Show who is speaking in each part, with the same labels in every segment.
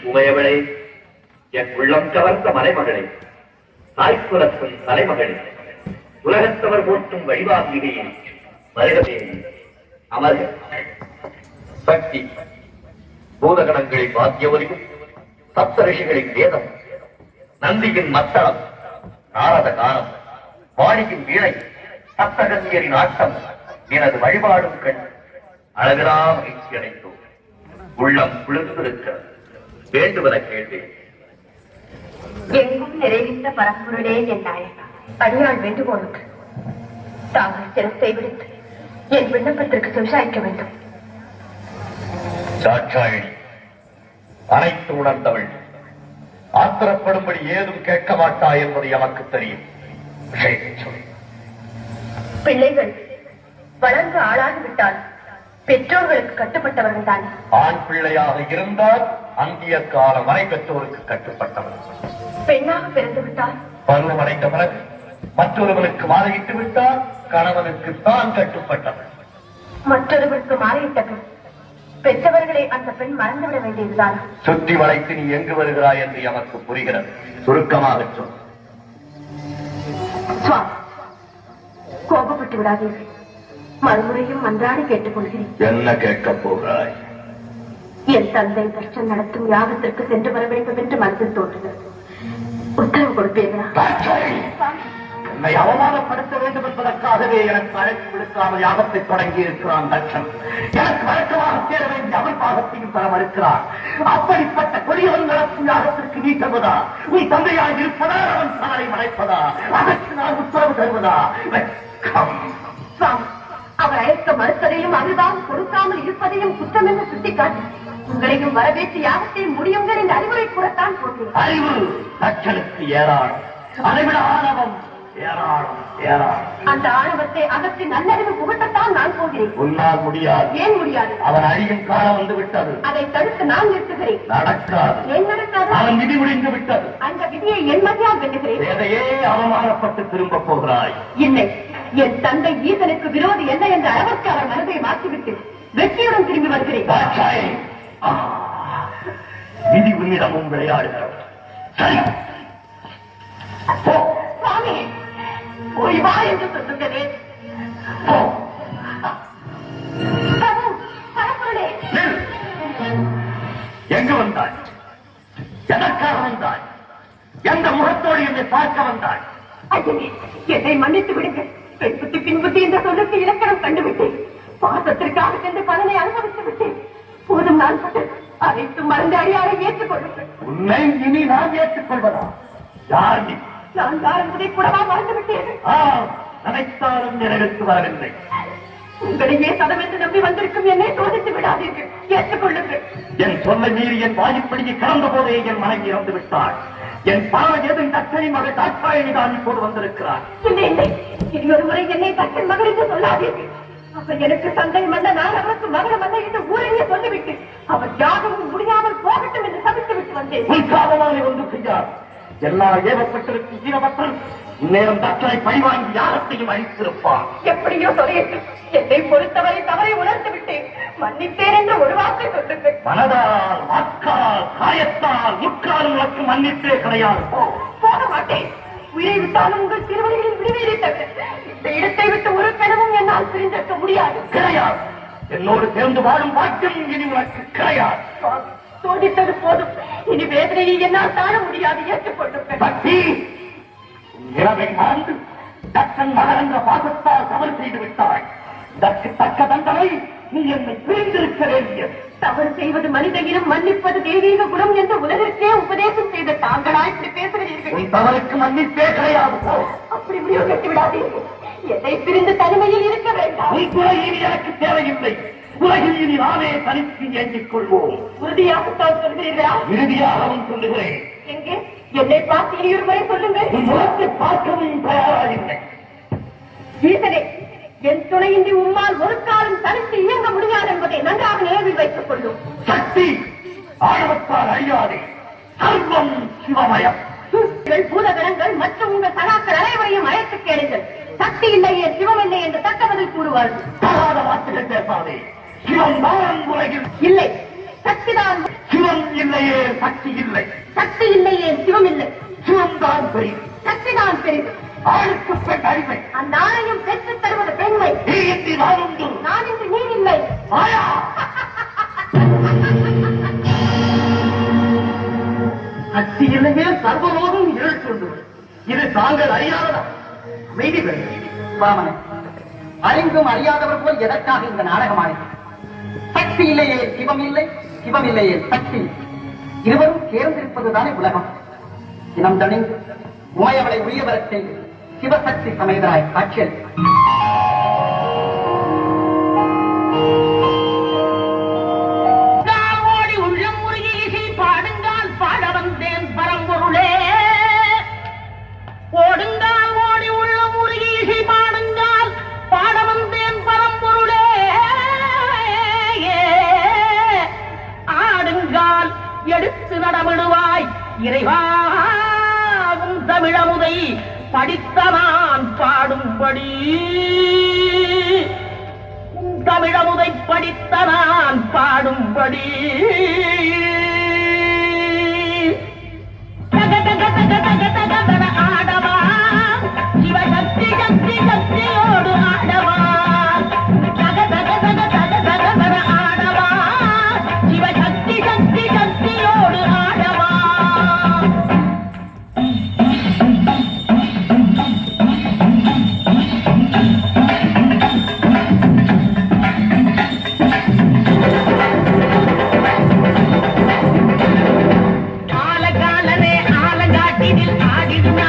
Speaker 1: உமையவளே, என் உள்ளம் கவர்ந்த மலைமகளே, தாய்க்குலத்தின் தலைமகளே, உலகத்தவர் போற்றும் வழிபாட்டிலேயே வருகவே அமர்க. சக்தி பூதகணங்களின் வாத்திய ஒலியும், சப்த ரிஷிகளின் வேதம், நந்தியின் மத்தளம், நாரத கானம், வாணியின் வீணை, சப்தகன்யரின் ஆட்டம், எனது வழிபாடும் கண் அளவிலா மகிழ்ச்சி அடைந்தோம். உள்ளம் குளிர்ந்திருக்க வேண்டுவன கேள்வி.
Speaker 2: எங்கும் நிறைவித்த பரம்பொருளே என் நாயகா, அடியாள் வேண்டுகோளுக்கு தாங்கள் சிரத்தை விடுத்து என் விண்ணப்பத்திற்கு செவிசாய்க்க வேண்டும்.
Speaker 1: சாட்சாயினி, அனைத்து உணர்ந்தவள், ஆத்திரப்படும்படி ஏதும் கேட்க மாட்டா என்பது எமக்கு தெரியும்.
Speaker 2: பிள்ளைகள் வளர்ந்து ஆளாகிவிட்டால் பெற்றோர்களுக்கு கட்டுப்பட்டவர்கள் தான்.
Speaker 1: ஆண் பிள்ளையாக இருந்தால் அந்திய கால மனை பெற்றோருக்கு கட்டுப்பட்டவர்.
Speaker 2: பெண்ணாக பிறந்து விட்டால்
Speaker 1: பருவம் அடைந்த பிறகு மற்றொருவனுக்கு மாலையிட்டு விட்டால் கணவனுக்கு தான் கட்டுப்பட்டவர்.
Speaker 2: மற்றொருவருக்கு மாலையிட்ட பின் பெற்றவர்களை அந்த பெண் மறந்துவிட வேண்டியதுதான்.
Speaker 1: சுற்றி வளைத்து நீ எங்கு வருகிறாய் என்று எமக்கு புரிகிறது. சுருக்கமாக சொல்.
Speaker 2: கோபப்பட்டு விடாதீர்கள். மறுமுறையும் மன்றாடி கேட்டுக் கொள்கிறேன்.
Speaker 1: என்ன கேட்கப் போகிறாய்?
Speaker 2: என் தந்தை தர்ஷன் நடத்தும் யாகத்திற்கு சென்று வர வேண்டும் என்று மனதில் தோன்றுகிறது. உத்தரவு கொடுப்பீர்களா?
Speaker 1: என்னை அவமானப்படுத்த வேண்டும் என்பதற்காகவே எனக்கு அழைப்பு விடுக்காமல் யாகத்தை தொடங்கி இருக்கிறான் தர்ஷன். எனக்கு வழக்கமாக சேர வேண்டிய அவன் பாகத்தையும் தர மறுக்கிறான். அப்படிப்பட்ட கொடியவன் நடத்தும் யாகத்திற்கு நீ தருவதா? நீ தந்தையாக இருப்பதா? அவன் தலை மறைப்பதா? அதற்கு நான் உத்தரவு தருவதா?
Speaker 2: அவர் அழைக்க மறுத்ததையும் அதுதான் கொடுக்காமல் இருப்பதையும் குற்றம் என்று சுட்டிக்காட்டி உங்களையும் வரவேற்று யாகத்தை முடியுங்கள் என்று அறிவுரை கூறத்தான் போகிறேன்.
Speaker 1: அறிவு தச்சனுக்கு ஏராளம், அதைவிட ஆணவம் ஏராளம் ஏராளம்.
Speaker 2: அந்த ஆணவத்தை அகற்றி நல்லறிவு புகட்டத்தான் நான் போகிறேன்.
Speaker 1: உன்னால் முடியாது.
Speaker 2: ஏன் முடியாது?
Speaker 1: அவன் அழியும் காலம் வந்து விட்டது.
Speaker 2: அதை தடுத்து நான் நிறுத்துகிறேன்.
Speaker 1: நடக்காது.
Speaker 2: ஏன் நடக்காது?
Speaker 1: அவன் விதி முடிந்து விட்டது.
Speaker 2: அந்த விதியை என் மதியால் வெல்லுகிறேன்.
Speaker 1: எதையே அவமானப்பட்டு திரும்ப போகிறாய்.
Speaker 2: இல்லை, என் தந்தை ஈசனுக்கு விரோதி என்ன என்ற அளவிற்கு அவர் மனதை மாற்றிவிட்டு வெற்றியுடன் திரும்பி வருகிறேன்.
Speaker 1: விதி உன்னிடமும் விளையாடுகிறது. சரி,
Speaker 2: சுவாமி, போய் வா என்று சொல்லுங்களே.
Speaker 1: எங்கு வந்தாய்? எதற்காக வந்தாய்? எந்த முகத்தோடு என்னை பார்க்க வந்தாய்?
Speaker 2: ஐயனே, என்னை மன்னித்து விடுங்கள். பெண் புத்தி பின் புத்தி என்ற சொல்லுக்கு இலக்கணம் கண்டுவிட்டேன். பாசத்திற்காக சென்று பலனை அனுபவித்து விட்டேன். போதும், நான் பட்டது அனைத்தும் மறந்து அடியாரை ஏற்றுக்கொள்ளுங்கள்.
Speaker 1: உன்னை இனி நான் ஏற்றுக்கொள்வதா? யார் நீ?
Speaker 2: நான் யார் என்பதை கூடவா மறந்து விட்டேன்.
Speaker 1: நினைத்தாலும் நிறைவேற்று வரவில்லை.
Speaker 2: உங்களையே சதம் என்று நம்பி வந்திருக்கும் என்னை சோதித்து விடாதீர்கள். ஏற்றுக்கொள்ளுங்கள்.
Speaker 1: என் சொல்லை மீறி என் வாயிற்படியை கடந்த போதே என் மனைவி இறந்து விட்டாள். என் பாவ எதும் தச்சனை மகள் தாட்சாயணி தான் இப்போது வந்திருக்கிறார்.
Speaker 2: இல்லை இல்லை, இனி ஒரு முறை என்னை தச்சன் மகள் என்று சொல்லாதீர்கள். அவர் எனக்கு தந்தை மன்ன, நான் அவருக்கு மகள மன்ன என்று ஊரையே சொல்லிவிட்டு அவர் யாகவும் முடியாமல் போகட்டும் என்று சபித்து விட்டு வந்தேன்.
Speaker 1: உன் காவலாளி ஒன்று செய்யார். எல்லா ஏவப்பட்டிருக்கும் வீரபத்ரன் இந்நேரம் தச்சனை பழிவாங்கி யாகத்தையும் அழித்திருப்பார்.
Speaker 2: எப்படியோ சொல்லிட்டு என்னை பொறுத்தவரை தவறை உணர்ந்து விட்டேன். மன்னித்தேன் என்று ஒரு வார்த்தை சொல்லுங்கள்.
Speaker 1: மனதால், வாக்கால், காயத்தால், முற்காலும் உனக்கு மன்னித்தே கிடையாது.
Speaker 2: போக மாட்டேன். உயிரை விட்டாலும் உங்கள் திருவடிகளில் விடுவீரை தவிர இந்த இடத்தை விட்டு ஒரு பெணமும் என்னால் பிரிந்திருக்க முடியாது.
Speaker 1: கிடையாது. என்னோடு சேர்ந்து வாழும் பாக்கியம் இனி உனக்கு கிடையாது.
Speaker 2: சோதித்தது போதும். இனி வேதனையை என்னால் தாழ முடியாது. ஏற்றுக்கொள்ளுங்கள்.
Speaker 1: பக்தி, இரவை மறந்து தக்கன் மகள் என்ற பாசத்தால் தவறு செய்து விட்டாய். இதற்கு தக்க தண்டனை நீ என்னை பிரிந்திருக்க வேண்டியது.
Speaker 2: தவறு செய்வது மனித இனம், மன்னிப்பது தெய்வீக குணம் என்று உலகிற்கே உபதேசம் செய்த தாங்களா இப்படி பேசுகிறீர்கள்?
Speaker 1: உன் தவறுக்கு மன்னிப்பே கிடையாது.
Speaker 2: அப்படி முடிவு கட்டி விடாதீர்கள். என்னை பிரிந்து தனிமையில் இருக்க வேண்டாம்.
Speaker 1: உன் துறை இனி எனக்கு தேவையில்லை. உலகில் இனி நானே தனித்து எஞ்சிக் கொள்வோம்.
Speaker 2: உறுதியாகத்தான் சொல்கிறீர்களா?
Speaker 1: இறுதியாகவும் சொல்லுகிறேன்.
Speaker 2: எங்கே என்னை பார்த்து இனி ஒரு முறை சொல்லுங்கள்.
Speaker 1: உன் முகத்தை பார்க்கவும் தயாராகில்லை.
Speaker 2: ஈசனே, என் துணையின்றி உம்மால் ஒரு காலம் தனித்து இயங்க முடியாது என்பதை நன்றாக நினைவில் வைத்துக் கொள்ளும்.
Speaker 1: சக்தி ஆணவத்தால் அழியாதே. சர்வம் சிவமயம்.
Speaker 2: பூதகணங்கள் மற்றும் உங்கள் சகாக்கள் அனைவரையும் அழைத்து கேளுங்கள். சக்தி இல்லையே சிவம் இல்லை என்று தக்க பதில் கூறுவார்கள்.
Speaker 1: தகாத வார்த்தைகள் பேசாதே. சிவம் தான் உலகில்
Speaker 2: இல்லை, சக்திதான்.
Speaker 1: சிவம் இல்லையே சக்தி இல்லை,
Speaker 2: சக்தி இல்லையே சிவம் இல்லை.
Speaker 1: சிவம் தான் பெரியது,
Speaker 2: சக்திதான் பெரிது.
Speaker 1: ஆளுக்கு பெண் அடிமை.
Speaker 2: அந்த ஆணையம் பெற்றுத் தருவது பெண்மை.
Speaker 1: நீ இன்றி நான் உண்டு,
Speaker 2: நான் இன்று நீர் இல்லை.
Speaker 1: ஆயா சக்தி இல்லையே சர்வலோகம் இருள் கொண்டு இது தாங்கள் அறியாததா? அமைதி
Speaker 3: வாமனே, அறிந்தும் அறியாதவர் போல் எதற்காக இந்த நாடகமானது? சக்தி இல்லையே சிவம் இல்லை, சிவம் இல்லையே சக்தி, இருவரும் சேர்ந்திருப்பதுதானே உலகம். இனம் தணிந்து உமையவளை உரிய வரச் செய்து சிவசக்தி சமேதராய் காட்சியல்.
Speaker 2: ஓடுங்கால் ஓடி உள்ள முருகீசி பாடுங்கால் பாட வந்தேன் பரம்பொருளே. ஆடுங்கால் எடுத்து நடமிடுவாய் இறைவாகும் தமிழமுதை படித்த நான் பாடும்படி. தமிழமுதை படித்த நான் பாடும்படி. ஆடவா சிவசக்தி சக்தி சக்தியோடு ஆடவா. ஆடவா சிவசக்தி சக்தி சக்தியோடு ஆடவா. ஆலகாலனே ஆலங்காட்டினில் ஆடிடும்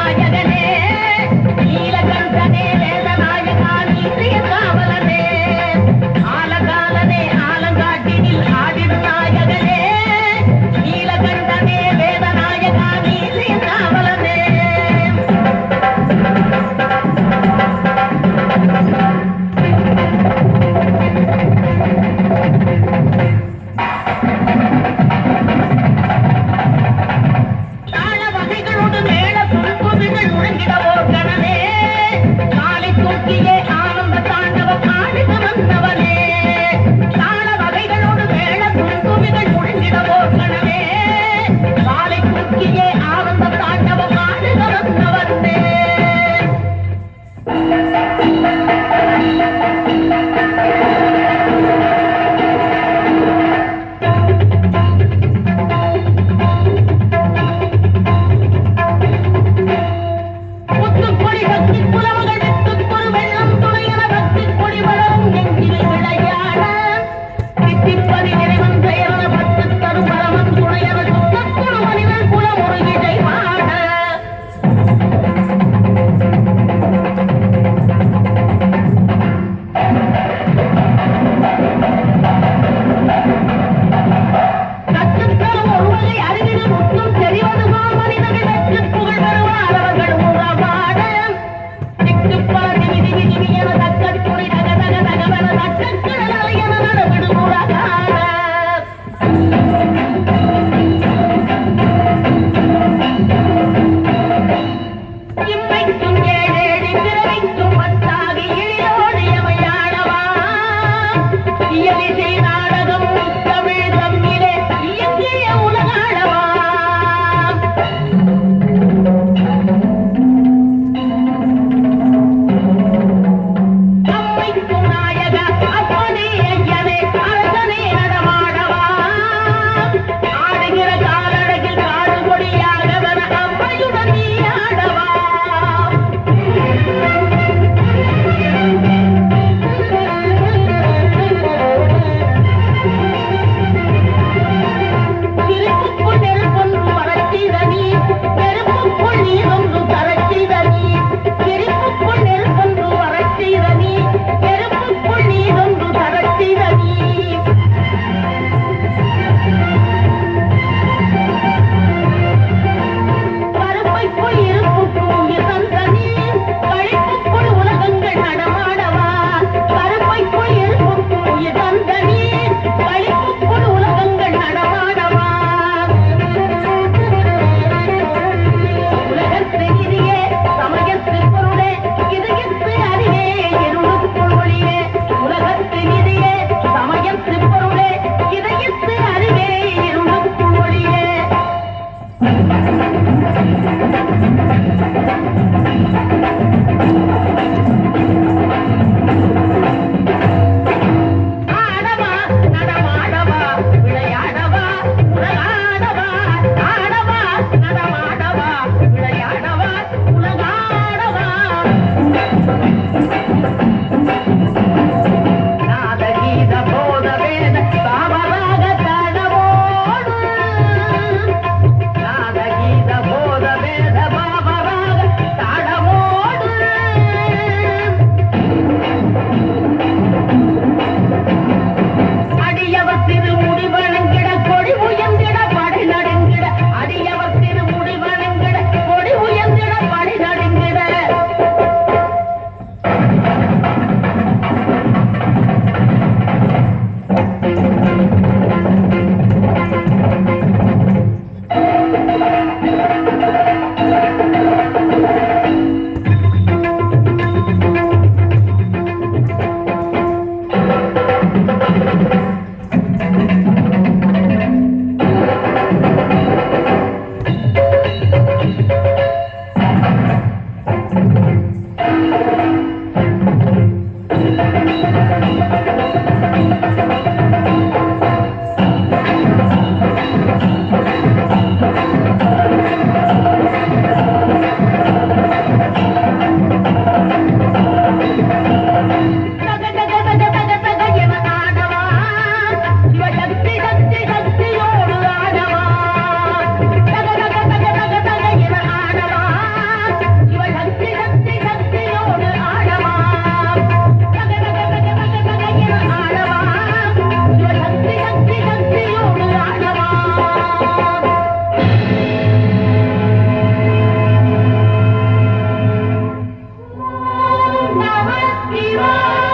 Speaker 2: சிவா